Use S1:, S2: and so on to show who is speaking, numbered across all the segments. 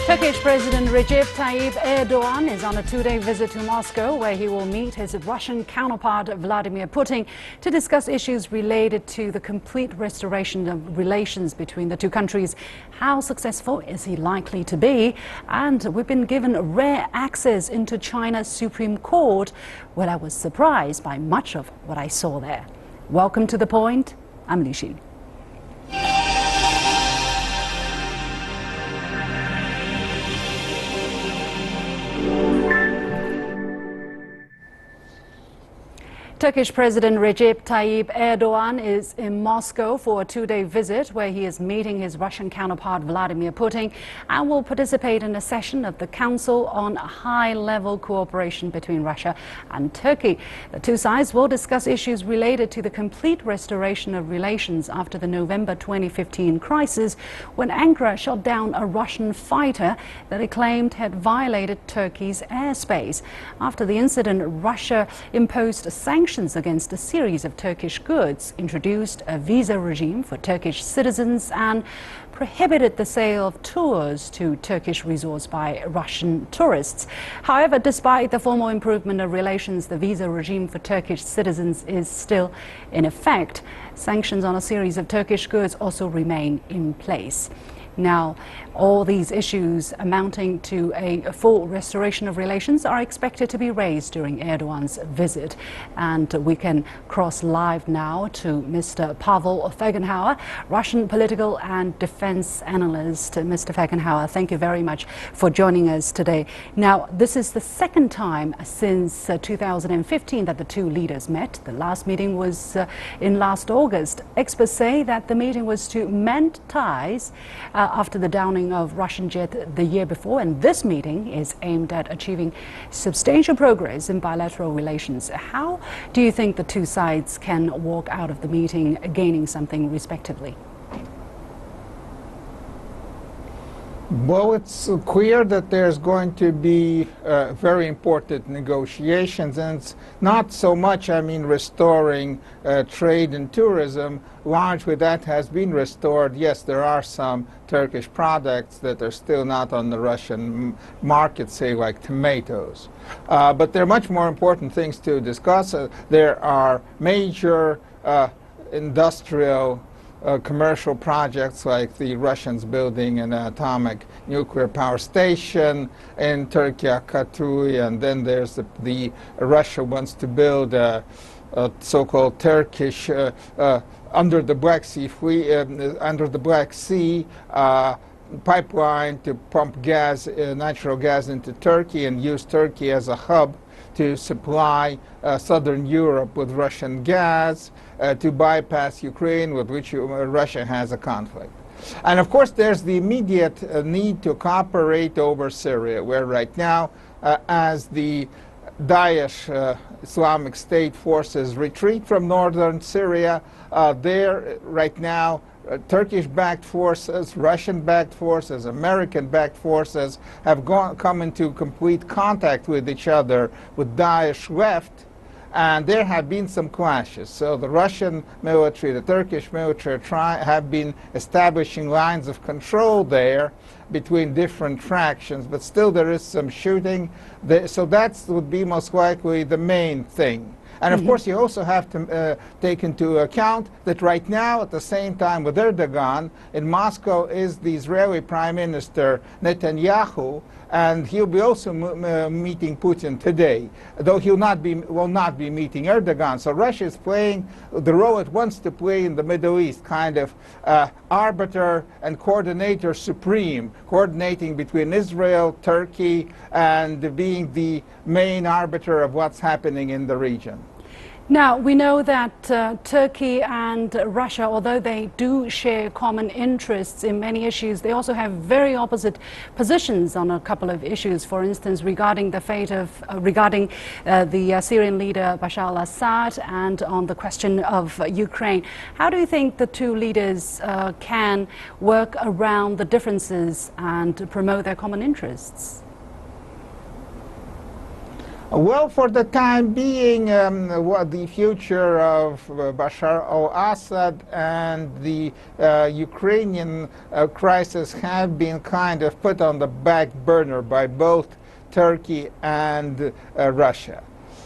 S1: Turkish President Recep Tayyip Erdogan is on a two-day visit to Moscow, where he will meet his Russian counterpart Vladimir Putin to discuss issues related to the complete restoration of relations between the two countries. How successful is he likely to be? And we've been given rare access into China's Supreme Court, where I was surprised by much of what I saw there. Welcome to The Point. I'm Liu Xin. Turkish President Recep Tayyip Erdogan is in Moscow for a two-day visit, where he is meeting his Russian counterpart Vladimir Putin and will participate in a session of the Council on High-Level Cooperation between Russia and Turkey. The two sides will discuss issues related to the complete restoration of relations after the November 2015 crisis, when Ankara shot down a Russian fighter that it claimed had violated Turkey's airspace. After the incident, Russia imposed sanctions against a series of Turkish goods, introduced a visa regime for Turkish citizens, and prohibited the sale of tours to Turkish resorts by Russian tourists. However, despite the formal improvement of relations, the visa regime for Turkish citizens is still in effect. Sanctions on a series of Turkish goods also remain in place. Now, all these issues amounting to a full restoration of relations are expected to be raised during Erdogan's visit. And we can cross live now to Mr. Pavel Fegenhauer, Russian political and defense analyst. Mr. Fegenhauer, thank you very much for joining us today. Now, this is the second time since 2015 that the two leaders met. The last meeting was in last August. Experts say that the meeting was to mend ties after the downing of Russian jet the year before, and this meeting is aimed at achieving substantial progress in bilateral relations. How do you think the two sides can walk out of the meeting gaining something respectively?
S2: Well, it's clear that there's going to be very important negotiations, and it's not so much, restoring trade and tourism. Largely that has been restored. Yes, there are some Turkish products that are still not on the Russian market, say like tomatoes. But there are much more important things to discuss. There are major industrial commercial projects, like the Russians building an atomic nuclear power station in Turkey, Akatui, and then there's the Russia wants to build a so-called Turkish under the Black Sea pipeline to pump gas, natural gas into Turkey, and use Turkey as a hub to supply southern Europe with Russian gas, to bypass Ukraine, with which Russia has a conflict. And of course there's the immediate need to cooperate over Syria, where right now, as the Daesh Islamic State forces retreat from northern Syria, there right now Turkish-backed forces, Russian-backed forces, American-backed forces have come into complete contact with each other with Daesh left, and there have been some clashes. So the Russian military, the Turkish military have been establishing lines of control there between different fractions, but still there is some shooting. So that would be most likely the main thing. And of course, you also have to take into account that right now, at the same time with Erdogan, in Moscow is the Israeli Prime Minister Netanyahu, and he'll be also meeting Putin today, though will not be meeting Erdogan. So Russia is playing the role it wants to play in the Middle East, kind of arbiter and coordinator supreme, coordinating between Israel, Turkey, and being the main arbiter of what's happening in the region.
S1: Now, we know that Turkey and Russia, although they do share common interests in many issues, they also have very opposite positions on a couple of issues. For instance, regarding the fate of, the Syrian leader Bashar al-Assad, and on the question of Ukraine. How do you think the two leaders can work around the differences and promote their common interests?
S2: Well, for the time being, what the future of Bashar al-Assad and the Ukrainian crisis have been kind of put on the back burner by both Turkey and Russia.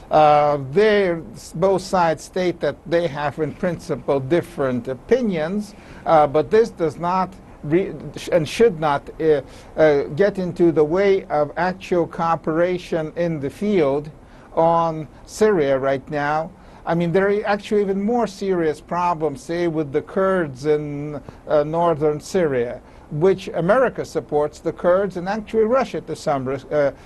S2: Both sides state that they have in principle different opinions, but this does not and should not get into the way of actual cooperation in the field on Syria right now. I mean, there are actually even more serious problems, say, with the Kurds in northern Syria, which America supports the Kurds, and actually Russia to some respect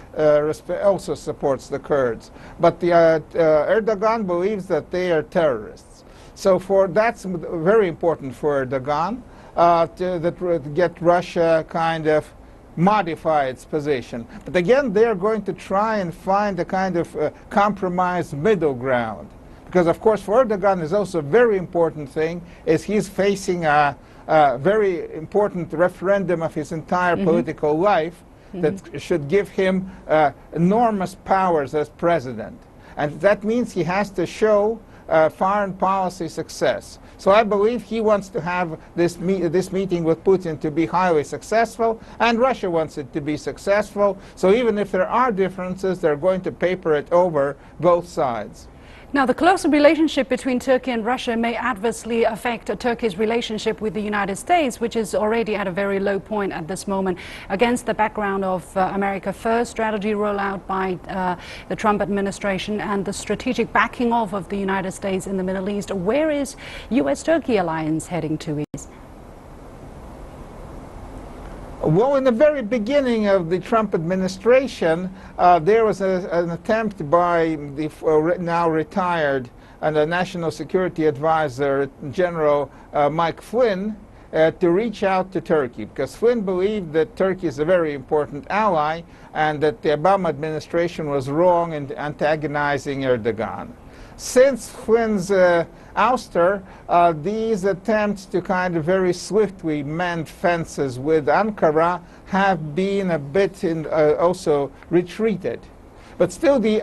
S2: also supports the Kurds. But Erdogan believes that they are terrorists. So that's very important for Erdogan. To get Russia kind of modify its position. But again, they're going to try and find a kind of compromise middle ground. Because, of course, for Erdogan is also a very important thing is he's facing a very important referendum of his entire political life that should give him enormous powers as president. And that means he has to show foreign policy success. So I believe he wants to have this meeting with Putin to be highly successful, and Russia wants it to be successful. So even if there are differences, they're going to paper it over both sides.
S1: Now, the closer relationship between Turkey and Russia may adversely affect Turkey's relationship with the United States, which is already at a very low point at this moment, against the background of America First strategy rollout by the Trump administration and the strategic backing off of the United States in the Middle East. Where is U.S.-Turkey alliance heading to?
S2: Well, in the very beginning of the Trump administration, there was an attempt by the now retired and the National Security Advisor, General Mike Flynn, to reach out to Turkey, because Flynn believed that Turkey is a very important ally and that the Obama administration was wrong in antagonizing Erdogan. Since Flynn's ouster, these attempts to kind of very swiftly mend fences with Ankara have been a bit also retreated. But still, the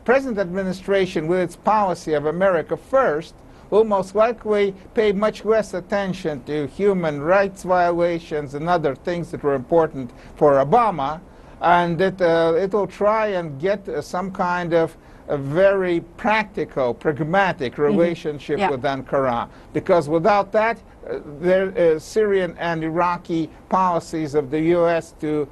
S2: present administration, with its policy of America First, will most likely pay much less attention to human rights violations and other things that were important for Obama, and that it will try and get some kind of a very practical, pragmatic relationship with Ankara, because without that, the Syrian and Iraqi policies of the U.S. to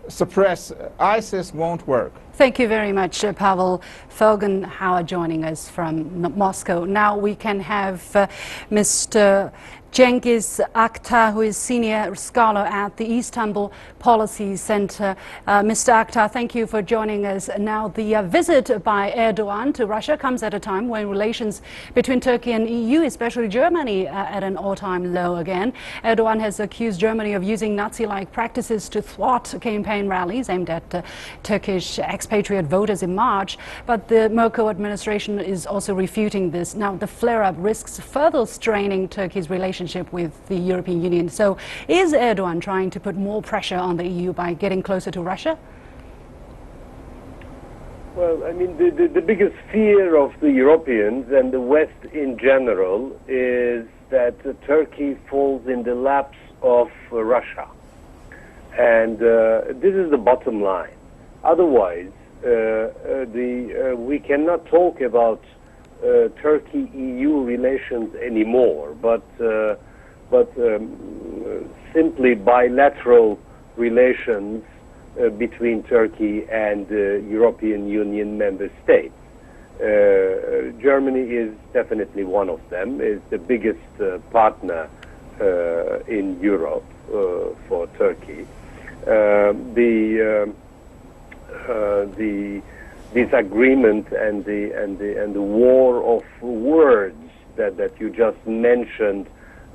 S2: suppress ISIS won't work.
S1: Thank you very much, Pavel Felgenhauer, joining us from Moscow. Now we can have Mr. Cengiz Aktar, who is senior scholar at the Istanbul Policy Center. Mr. Aktar, thank you for joining us. Now, the visit by Erdogan to Russia comes at a time when relations between Turkey and EU, especially Germany, at an all-time low again. Erdogan has accused Germany of using Nazi-like practices to thwart campaign rallies aimed at Turkish expatriate voters in March. But the Merkel administration is also refuting this. Now, the flare-up risks further straining Turkey's relationship with the European Union. So is Erdogan trying to put more pressure on the EU by getting closer to Russia?
S3: Well, I mean, the biggest fear of the Europeans and the West in general is that Turkey falls in the laps of Russia. And this is the bottom line. Otherwise, we cannot talk about Turkey-EU relations anymore, but simply bilateral relations between Turkey and European Union member states. Germany is definitely one of them, is the biggest partner in Europe for Turkey. This agreement and the war of words that you just mentioned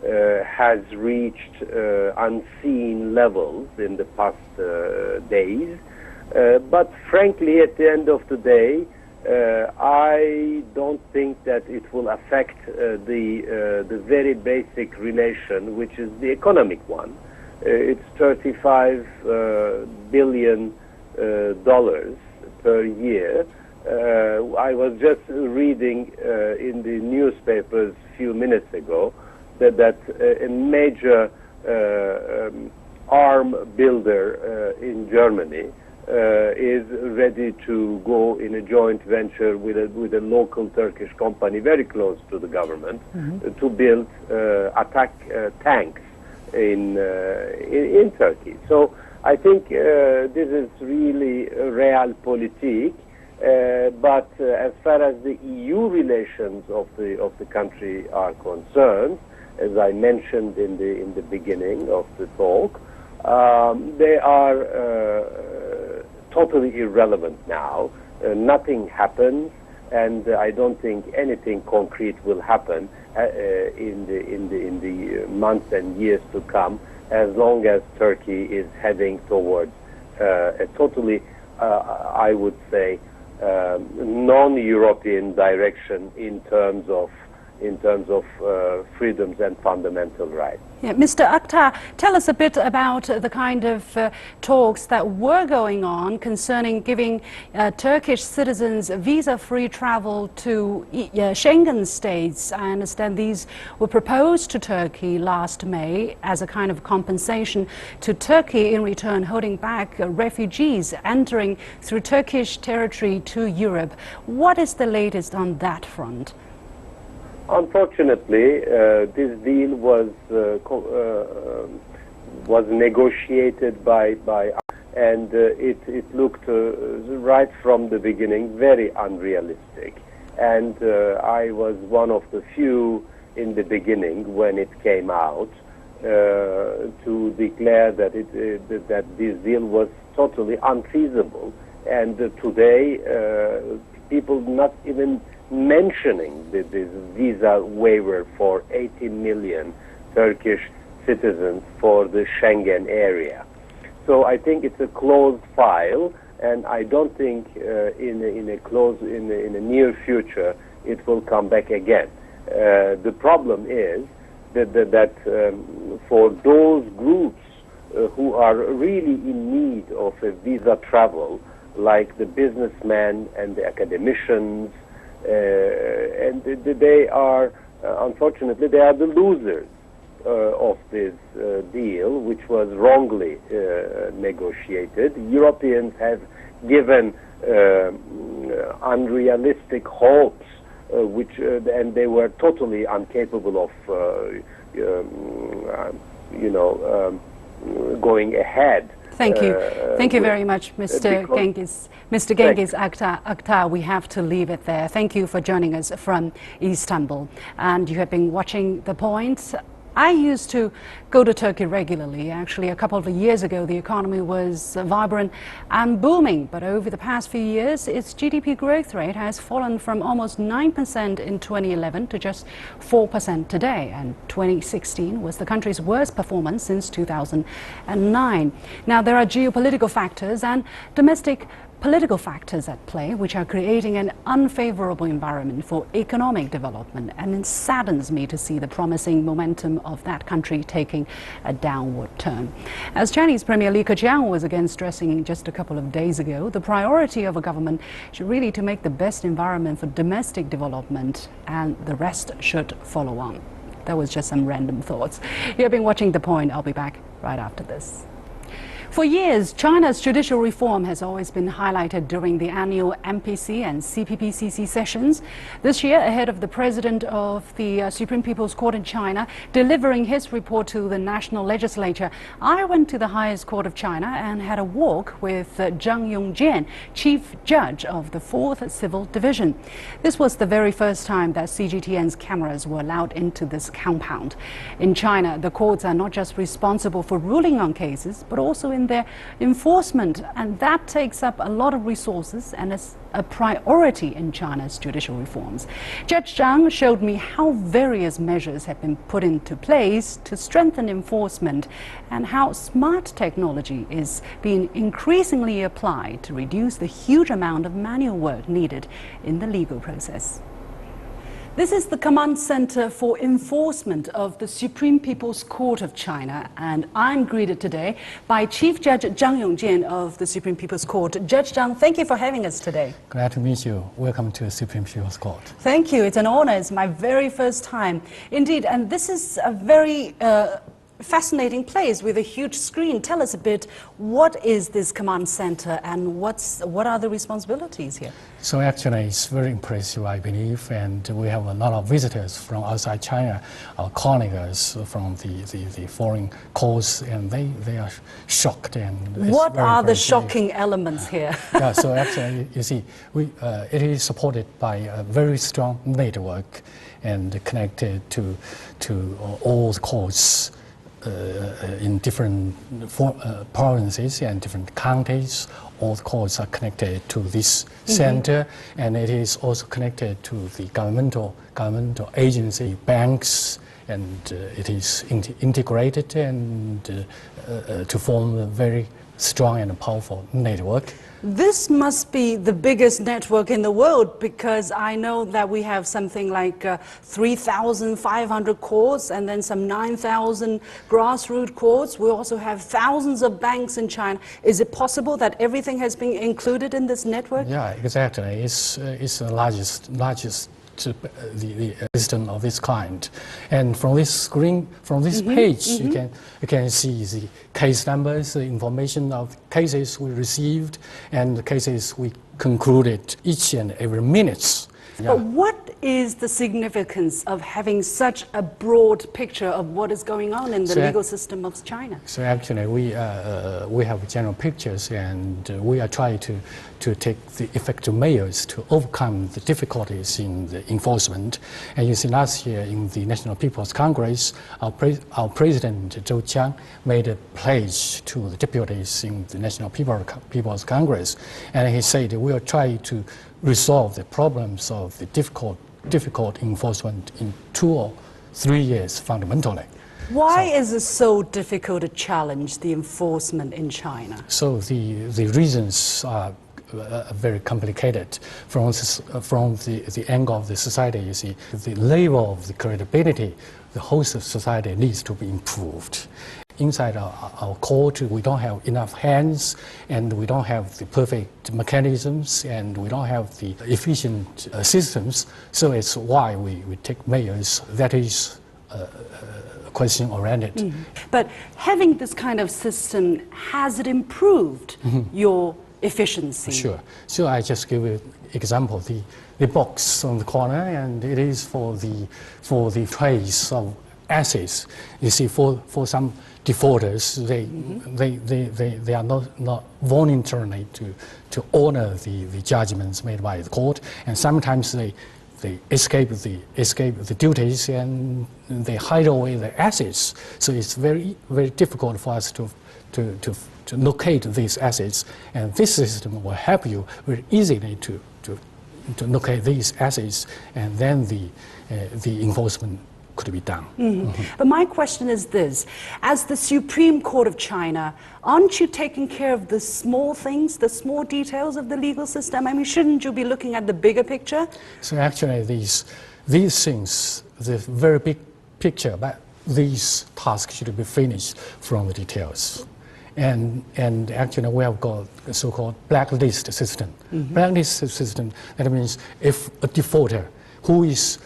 S3: has reached unseen levels in the past days. But frankly, at the end of the day, I don't think that it will affect the very basic relation, which is the economic one. It's $35 billion per year. I was just reading in the newspapers a few minutes ago that a major arm builder in Germany is ready to go in a joint venture with a local Turkish company very close to the government to build attack tanks in Turkey. So I think this is really realpolitik. But as far as the EU relations of the country are concerned, as I mentioned in the beginning of the talk, they are totally irrelevant now. Nothing happens, and I don't think anything concrete will happen in the months and years to come, as long as Turkey is heading towards a totally, I would say, non-European direction in terms of freedoms and fundamental rights.
S1: Yeah, Mr. Akhtar, tell us a bit about the kind of talks that were going on concerning giving Turkish citizens visa-free travel to Schengen states. I understand these were proposed to Turkey last May as a kind of compensation to Turkey, in return holding back refugees entering through Turkish territory to Europe. What is the latest on that front?
S3: Unfortunately, this deal was negotiated by and it looked right from the beginning very unrealistic. And I was one of the few in the beginning when it came out to declare that that this deal was totally unfeasible. And today, people not even mentioning this visa waiver for 80 million Turkish citizens for the Schengen area. So I think it's a closed file, and I don't think in a near future it will come back again. The problem is that for those groups who are really in need of a visa travel, like the businessmen and the academicians, and they are, unfortunately, they are the losers of this deal, which was wrongly negotiated. Europeans have given unrealistic hopes, and they were totally incapable of, going ahead.
S1: Thank you. Thank you very much, Mr. Cengiz Akhtar. We have to leave it there. Thank you for joining us from Istanbul. And you have been watching The Point. I used to go to Turkey regularly. Actually, a couple of years ago, the economy was vibrant and booming. But over the past few years, its GDP growth rate has fallen from almost 9% in 2011 to just 4% today. And 2016 was the country's worst performance since 2009. Now, there are geopolitical factors and domestic political factors at play, which are creating an unfavorable environment for economic development, and it saddens me to see the promising momentum of that country taking a downward turn. As Chinese Premier Li Keqiang was again stressing just a couple of days ago, the priority of a government should really to make the best environment for domestic development, and the rest should follow on. That was just some random thoughts. You have been watching The Point. I'll be back right after this. For years, China's judicial reform has always been highlighted during the annual MPC and CPPCC sessions. This year, ahead of the president of the Supreme People's Court in China delivering his report to the national legislature, I went to the highest court of China and had a walk with Zhang Yongjian, chief judge of the 4th Civil Division. This was the very first time that CGTN's cameras were allowed into this compound. In China, the courts are not just responsible for ruling on cases, but also in their enforcement, and that takes up a lot of resources and is a priority in China's judicial reforms. Judge Zhang showed me how various measures have been put into place to strengthen enforcement and how smart technology is being increasingly applied to reduce the huge amount of manual work needed in the legal process. This is the Command Center for Enforcement of the Supreme People's Court of China, and I'm greeted today by Chief Judge Zhang Yongjian of the Supreme People's Court. Judge Zhang, thank you for having us today.
S4: Glad to meet you. Welcome to Supreme People's Court.
S1: Thank you. It's an honor. It's my very first time. Indeed, and this is a very fascinating place with a huge screen. Tell us a bit, what is this command center and what are the responsibilities here?
S4: So actually it's very impressive, I believe, and we have a lot of visitors from outside China, our colleagues from the foreign courts, and they are shocked. And
S1: what are the shocking elements here?
S4: Yeah, so actually, you see, it is supported by a very strong network and connected to all the courts in different provinces and different counties. All the courts are connected to this center, and it is also connected to the governmental agency, banks, and it is integrated and to form a very strong and powerful network.
S1: This must be the biggest network in the world, because I know that we have something like 3,500 courts and then some 9,000 grassroots courts. We also have thousands of banks in China. Is it possible that everything has been included in this network?
S4: Yeah, exactly. It's the largest the system of this kind, and from this screen, from this page, you can see the case numbers, the information of cases we received, and the cases we concluded each and every minute.
S1: But what is the significance of having such a broad picture of what is going on in the legal system of China?
S4: So actually, we have general pictures, and we are trying to take the effective measures to overcome the difficulties in the enforcement. And you see, last year in the National People's Congress, our President Zhou Qiang made a pledge to the deputies in the National People's Congress, and he said we will try to resolve the problems of the difficult enforcement in 2 or 3 years fundamentally.
S1: Why is it so difficult to challenge the enforcement in China?
S4: So the reasons are very complicated. From the angle of the society, you see, the level of the credibility, the whole society needs to be improved. Inside our court, we don't have enough hands, and we don't have the perfect mechanisms, and we don't have the efficient systems. So it's why we take measures that is question-oriented.
S1: But having this kind of system, has it improved your efficiency?
S4: Sure. So I just give you an example. The box on the corner, and it is for the trace of assets. You see, for some defaulters, they are not voluntarily to honor the judgments made by the court, and sometimes they escape the duties and they hide away the assets. So it's very difficult for us to locate these assets, and this system will help you very easily to locate these assets, and then the enforcement could be done.
S1: But my question is this: as the Supreme Court of China, aren't you taking care of the small things, the small details of the legal system? I mean, shouldn't you be looking at the bigger picture?
S4: So actually, these things, the very big picture, but these tasks should be finished from the details. And actually, we have got a so-called blacklist system. Blacklist system, that means if a defaulter who is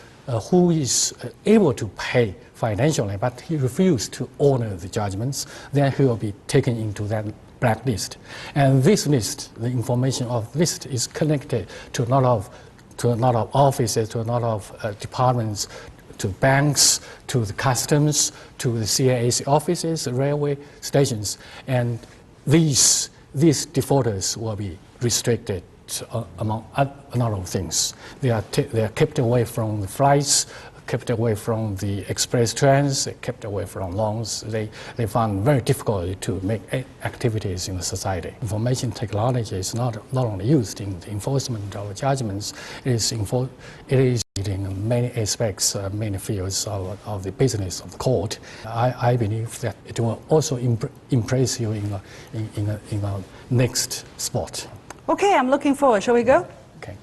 S4: able to pay financially, but he refused to honor the judgments, then he will be taken into that blacklist. And this list, the information of list, is connected to a lot of offices, to a lot of departments, to banks, to the customs, to the CAAC offices, railway stations, and these defaulters will be restricted among a lot of things. They are kept away from the flights, kept away from the express trains, kept away from loans. They found very difficult to make activities in the society. Information technology is not only used in the enforcement of judgments, it is in many aspects, many fields of the business of the court. I believe that it will also impress you in a next spot.
S1: Okay, I'm looking forward. Shall we go?
S4: Okay.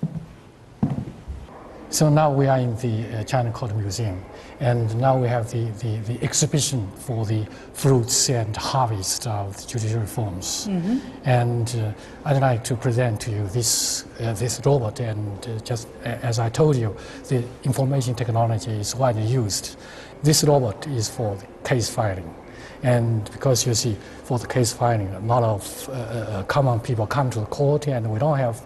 S4: So now we are in the China Court Museum, and now we have the exhibition for the fruits and harvest of the judicial reforms. And I'd like to present to you this robot, and just as I told you, the information technology is widely used. This robot is for the case filing. And because you see, for the case filing, a lot of common people come to the court, and we don't have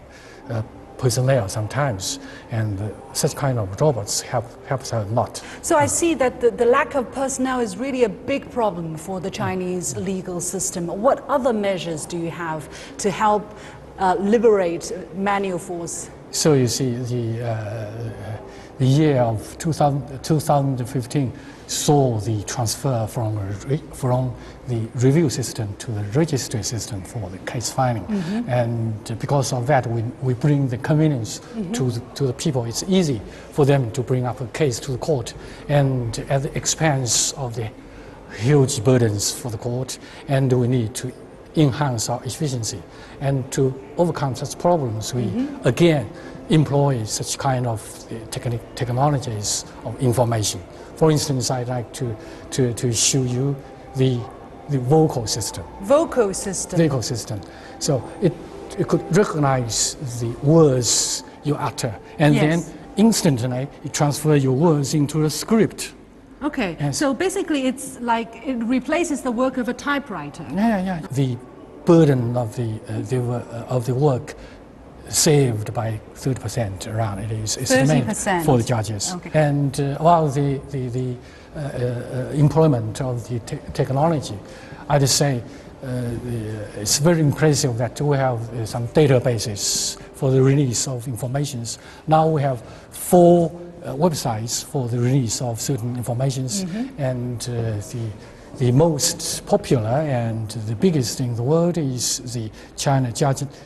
S4: personnel sometimes, and such kind of robots helps a lot.
S1: So I see that the lack of personnel is really a big problem for the Chinese legal system. What other measures do you have to help liberate manual force?
S4: So you see, the year of 2015 saw the transfer from the review system to the registry system for the case filing. And because of that, we bring the convenience to the people. It's easy for them to bring up a case to the court, and at the expense of the huge burdens for the court, and we need to enhance our efficiency. And to overcome such problems, we again employ such kind of technologies of information. For instance, I'd like to show you the vocal system.
S1: Vocal system.
S4: Vocal system. So it could recognize the words you utter, and then instantly it transfers your words into a script.
S1: Okay,
S4: Yes.
S1: so basically it's like it replaces the work of a typewriter.
S4: Yeah. The burden of the work saved by 30% around. It is estimated
S1: 30%.
S4: for the judges.
S1: Okay.
S4: And while the employment of the technology, I'd say it's very impressive that we have some databases for the release of informations. Now we have 4 websites for the release of certain informations, and the most popular and the biggest in the world is the China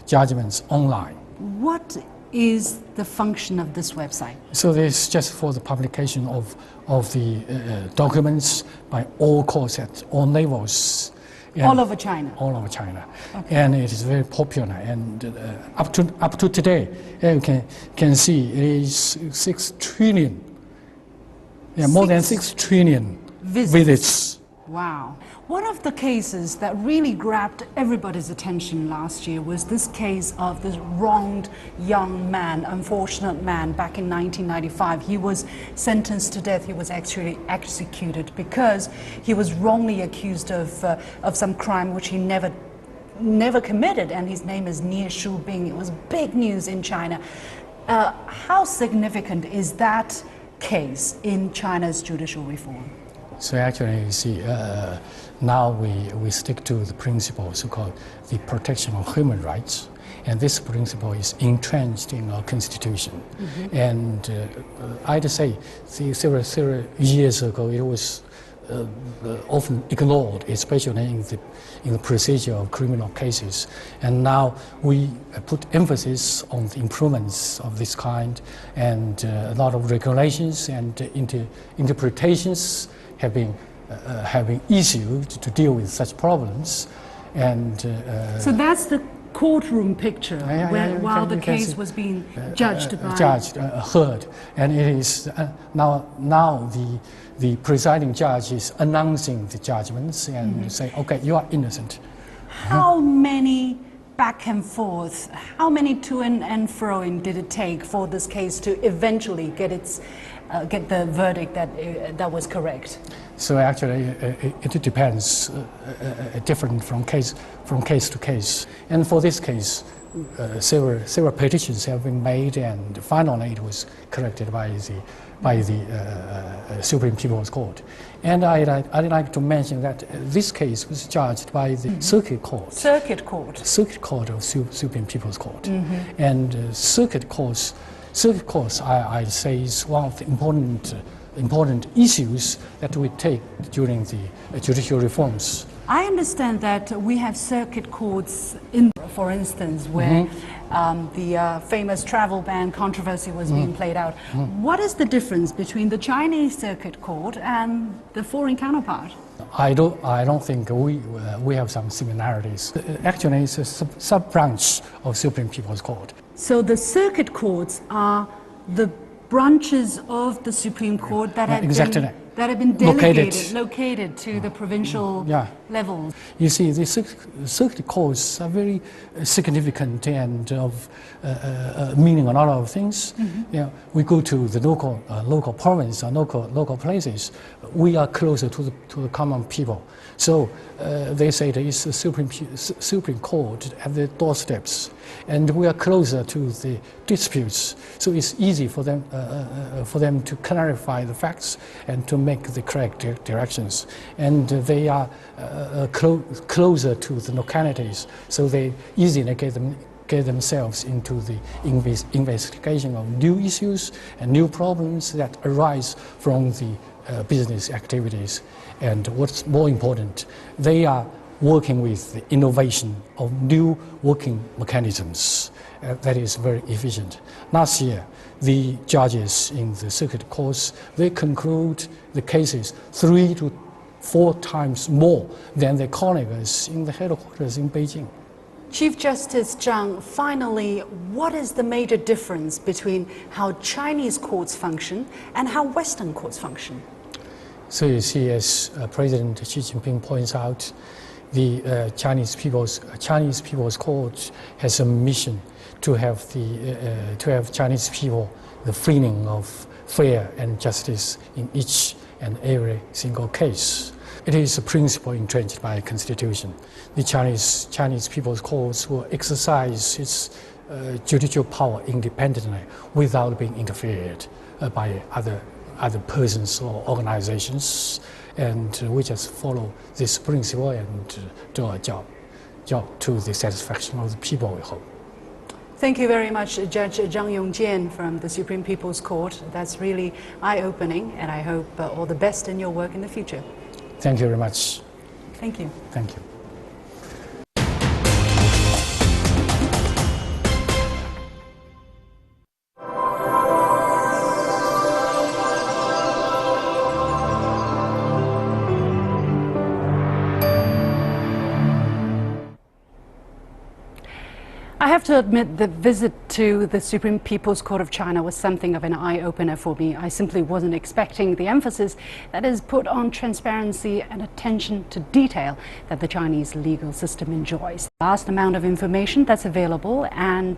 S4: Judgments Online.
S1: What is the function of this website?
S4: So this is just for the publication of the documents by all courts at all levels.
S1: All over China?
S4: All over China.
S1: Okay.
S4: And it is very popular. And up to today, you can see it is 6 trillion. Yeah, more than 6 trillion visits.
S1: Wow. One of the cases that really grabbed everybody's attention last year was this case of this wronged young man, unfortunate man, back in 1995. He was sentenced to death. He was actually executed because he was wrongly accused of some crime which he never committed, and his name is Liu Xin. It was big news in China. How significant is that case in China's judicial reform?
S4: So actually, you see, now we stick to the principle so-called the protection of human rights, and this principle is entrenched in our constitution. And I'd say several years ago, it was often ignored, especially in the procedure of criminal cases. And now we put emphasis on the improvements of this kind, and a lot of regulations and interpretations have been issued to deal with such problems. And
S1: so that's the courtroom picture while the
S4: you can
S1: case
S4: see,
S1: was being judged by...
S4: heard. And it is now the presiding judge is announcing the judgments and say, okay, you are innocent.
S1: How many back and forth, how many to and froing did it take for this case to eventually get the verdict that was correct?
S4: So actually, it depends, different from case to case. And for this case, several petitions have been made, and finally it was corrected by the Supreme People's Court. And I'd like to mention that this case was judged by the Circuit Court. Circuit Court of Supreme People's Court. And Circuit Courts, I'd say, is one of the important issues that we take during the judicial reforms.
S1: I understand that we have circuit courts in, for instance, where the famous travel ban controversy was being played out. What is the difference between the Chinese circuit court and the foreign counterpart?
S4: I don't think we have some similarities. Actually, it's a sub-branch of Supreme People's Court.
S1: So the circuit courts are the branches of the Supreme Court that have
S4: exactly.
S1: that have been located to the provincial levels.
S4: You see, the circuit courts are very significant and of meaning a lot of things. We go to the local province or local places. We are closer to the common people. So they say there is a Supreme Court at the doorsteps, and we are closer to the disputes. So it's easy for them to clarify the facts and to make the correct directions. And they are closer to the localities, so they easily get themselves into the investigation of new issues and new problems that arise from the business activities. And what's more important, they are working with the innovation of new working mechanisms that is very efficient. Last year, the judges in the circuit courts, they conclude the cases 3 to 4 times more than their colleagues in the headquarters in Beijing.
S1: Chief Justice Zhang, finally, what is the major difference between how Chinese courts function and how Western courts function?
S4: So you see, as President Xi Jinping points out, the Chinese People's Court has a mission to have Chinese people the feeling of fair and justice in each and every single case. It is a principle entrenched by the Constitution. The Chinese People's Courts will exercise its judicial power independently without being interfered by other persons or organizations, and we just follow this principle and do our job to the satisfaction of the people, we hope.
S1: Thank you very much, Judge Zhang Yongjian from the Supreme People's Court. That's really eye-opening, and I hope all the best in your work in the future.
S4: Thank you very much.
S1: Thank you.
S4: Thank you.
S1: I have to admit the visit to the Supreme People's Court of China was something of an eye-opener for me. I simply wasn't expecting the emphasis that is put on transparency and attention to detail that the Chinese legal system enjoys. The vast amount of information that's available and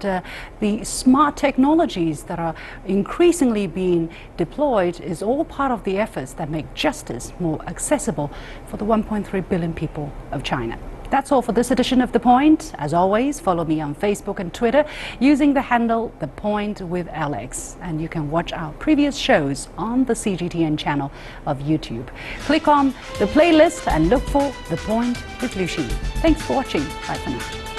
S1: the smart technologies that are increasingly being deployed is all part of the efforts that make justice more accessible for the 1.3 billion people of China. That's all for this edition of The Point. As always, follow me on Facebook and Twitter using the handle The Point with Alex. And you can watch our previous shows on the CGTN channel of YouTube. Click on the playlist and look for The Point with Liu Xin. Thanks for watching. Bye for now.